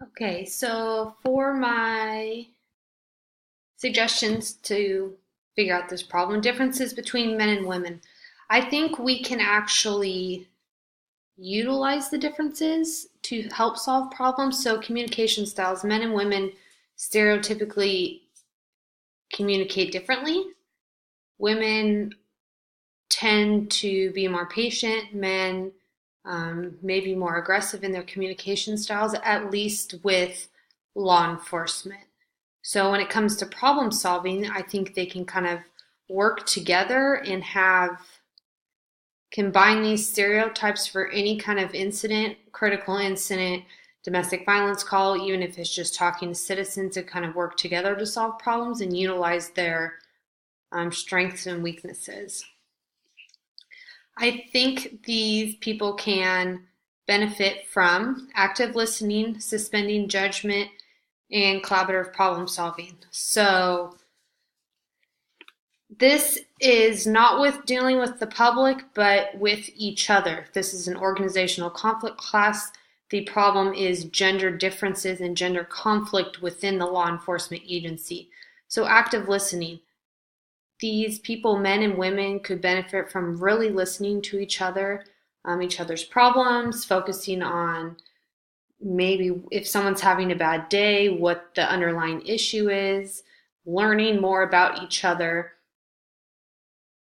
Okay, so for my suggestions to figure out this problem, differences between men and women, I think we can actually utilize the differences to help solve problems. So, communication styles, men and women stereotypically communicate differently. Women tend to be more patient, men maybe more aggressive in their communication styles, at least with law enforcement. So when it comes to problem solving, I think they can kind of work together and have combine these stereotypes for any kind of incident, critical incident, domestic violence call, even if it's just talking to citizens to kind of work together to solve problems and utilize their strengths and weaknesses. I think these people can benefit from active listening, suspending judgment, and collaborative problem solving. So, this is not with dealing with the public, but with each other. This is an organizational conflict class. The problem is gender differences and gender conflict within the law enforcement agency. So, active listening. These people, men and women, could benefit from really listening to each other's problems, focusing on maybe if someone's having a bad day, what the underlying issue is, learning more about each other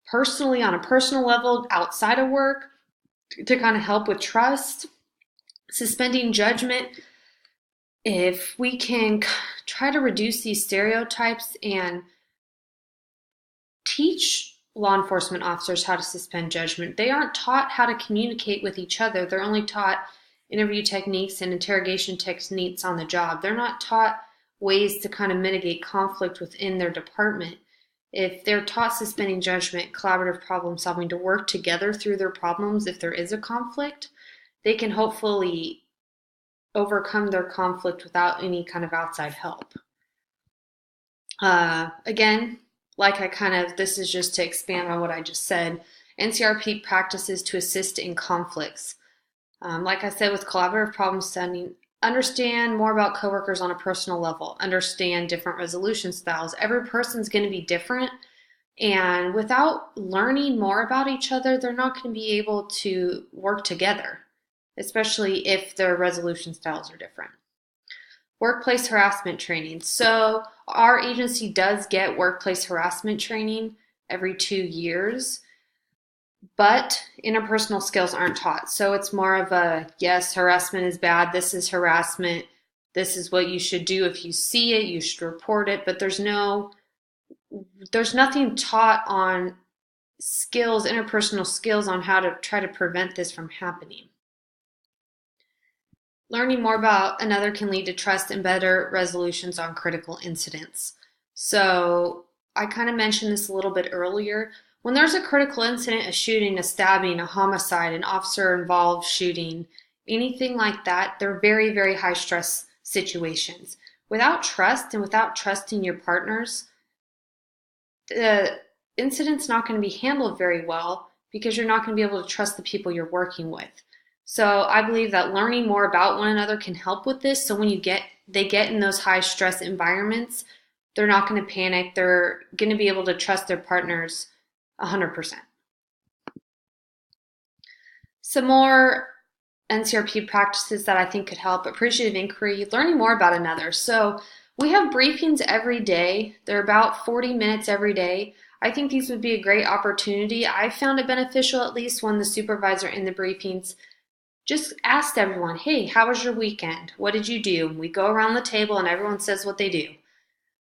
personally on a personal level outside of work to kind of help with trust, suspending judgment. If we can try to reduce these stereotypes and teach law enforcement officers how to suspend judgment. They aren't taught how to communicate with each other. They're only taught interview techniques and interrogation techniques on the job. They're not taught ways to kind of mitigate conflict within their department. If they're taught suspending judgment, collaborative problem solving to work together through their problems if there is a conflict, they can hopefully overcome their conflict without any kind of outside help. Again, like this is just to expand on what I just said. NCRP practices to assist in conflicts. Like I said, with collaborative problem solving, understand more about coworkers on a personal level, understand different resolution styles. Every person's going to be different. And without learning more about each other, they're not going to be able to work together, especially if their resolution styles are different. Workplace harassment training. So our agency does get workplace harassment training every 2 years, but interpersonal skills aren't taught. So it's more of a, yes, harassment is bad. This is harassment. This is what you should do. If you see it, you should report it. But there's nothing taught on skills, interpersonal skills on how to try to prevent this from happening. Learning more about another can lead to trust and better resolutions on critical incidents. So, I kind of mentioned this a little bit earlier. When there's a critical incident, a shooting, a stabbing, a homicide, an officer involved shooting, anything like that, they're very, very high stress situations. Without trust and without trusting your partners, the incident's not going to be handled very well because you're not going to be able to trust the people you're working with. So I believe that learning more about one another can help with this. So when they get in those high stress environments, they're not going to panic. They're going to be able to trust their partners 100%. Some more NCRP practices that I think could help: appreciative inquiry, learning more about another. So we have briefings every day. They're about 40 minutes every day. I think these would be a great opportunity. I found it beneficial, at least when the supervisor in the briefings just asked everyone, hey, how was your weekend? What did you do? And we go around the table and everyone says what they do.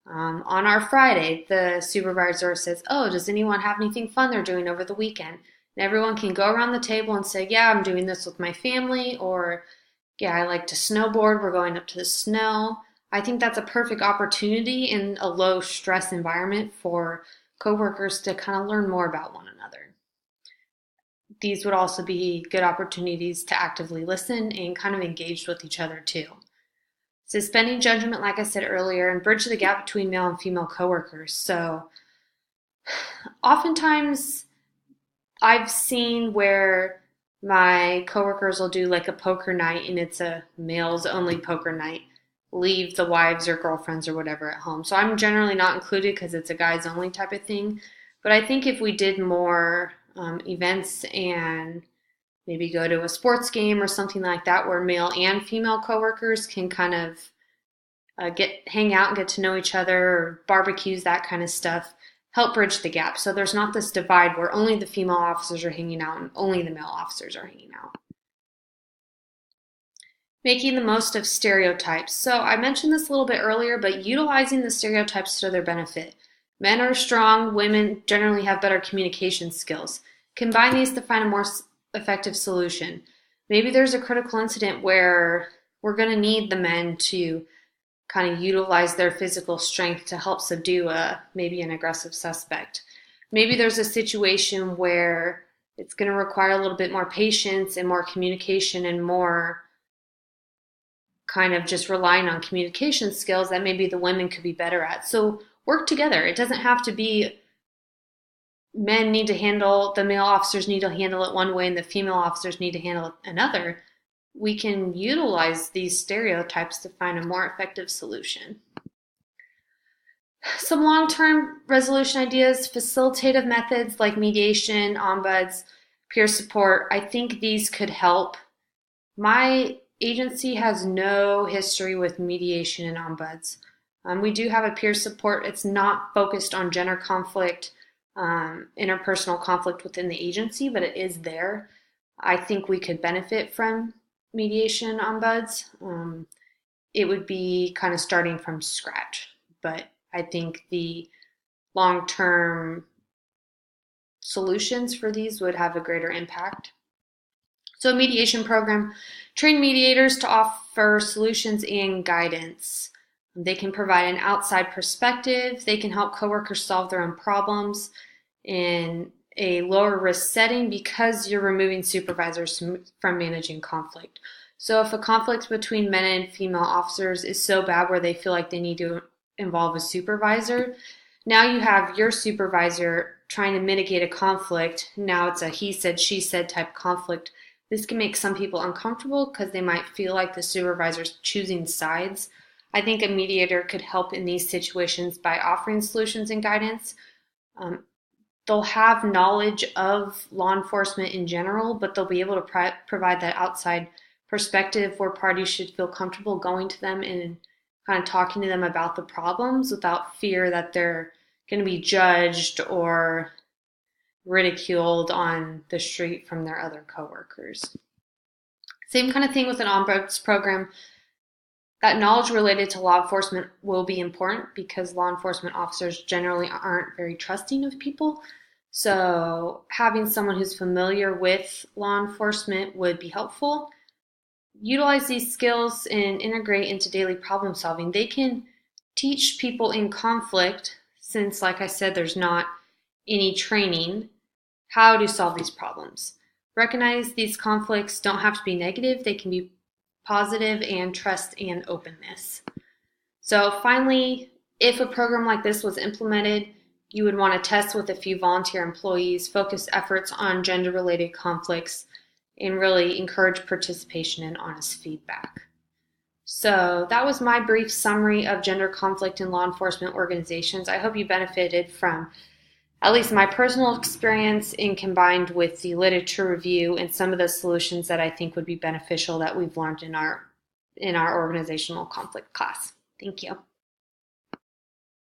On our Friday, the supervisor says, oh, does anyone have anything fun they're doing over the weekend? And everyone can go around the table and say, yeah, I'm doing this with my family, or yeah, I like to snowboard. We're going up to the snow. I think that's a perfect opportunity in a low stress environment for coworkers to kind of learn more about one another. These would also be good opportunities to actively listen and kind of engage with each other too. Suspending judgment, like I said earlier, and bridge the gap between male and female coworkers. So oftentimes I've seen where My coworkers will do like a poker night and it's a males only poker night. Leave the wives or girlfriends or whatever at home. So I'm generally not included because it's a guys only type of thing. But I think if we did more events and maybe go to a sports game or something like that where male and female coworkers can kind of hang out and get to know each other, or barbecues, that kind of stuff, help bridge the gap. So there's not this divide where only the female officers are hanging out and only the male officers are hanging out. Making the most of stereotypes. So I mentioned this a little bit earlier, but utilizing the stereotypes to their benefit. Men are strong, women generally have better communication skills. Combine these to find a more effective solution. Maybe there's a critical incident where we're going to need the men to kind of utilize their physical strength to help subdue maybe an aggressive suspect. Maybe there's a situation where it's going to require a little bit more patience and more communication and more kind of just relying on communication skills that maybe the women could be better at. So work together. It doesn't have to be the male officers need to handle it one way and the female officers need to handle it another. We can utilize these stereotypes to find a more effective solution. Some long-term resolution ideas, facilitative methods like mediation, ombuds, peer support. I think these could help. My agency has no history with mediation and ombuds. We do have a peer support. It's not focused on gender conflict, interpersonal conflict within the agency, but it is there. I think we could benefit from mediation ombuds. It would be kind of starting from scratch, but I think the long-term solutions for these would have a greater impact. So a mediation program, train mediators to offer solutions and guidance. They can provide an outside perspective. They can help coworkers solve their own problems in a lower risk setting because you're removing supervisors from managing conflict. So if a conflict between men and female officers is so bad where they feel like they need to involve a supervisor, now you have your supervisor trying to mitigate a conflict. Now it's a he said, she said type conflict. This can make some people uncomfortable because they might feel like the supervisor's choosing sides. I think a mediator could help in these situations by offering solutions and guidance. They'll have knowledge of law enforcement in general, but they'll be able to provide that outside perspective where parties should feel comfortable going to them and kind of talking to them about the problems without fear that they're going to be judged or ridiculed on the street from their other coworkers. Same kind of thing with an ombuds program. That knowledge related to law enforcement will be important because law enforcement officers generally aren't very trusting of people. So having someone who's familiar with law enforcement would be helpful. Utilize these skills and integrate into daily problem solving. They can teach people in conflict, since like I said, there's not any training, how to solve these problems. Recognize these conflicts don't have to be negative. They can be positive, and trust and openness. So finally, if a program like this was implemented, you would want to test with a few volunteer employees, focus efforts on gender-related conflicts, and really encourage participation and honest feedback. So that was my brief summary of gender conflict in law enforcement organizations. I hope you benefited from at least my personal experience in combined with the literature review and some of the solutions that I think would be beneficial that we've learned in our organizational conflict class. Thank you.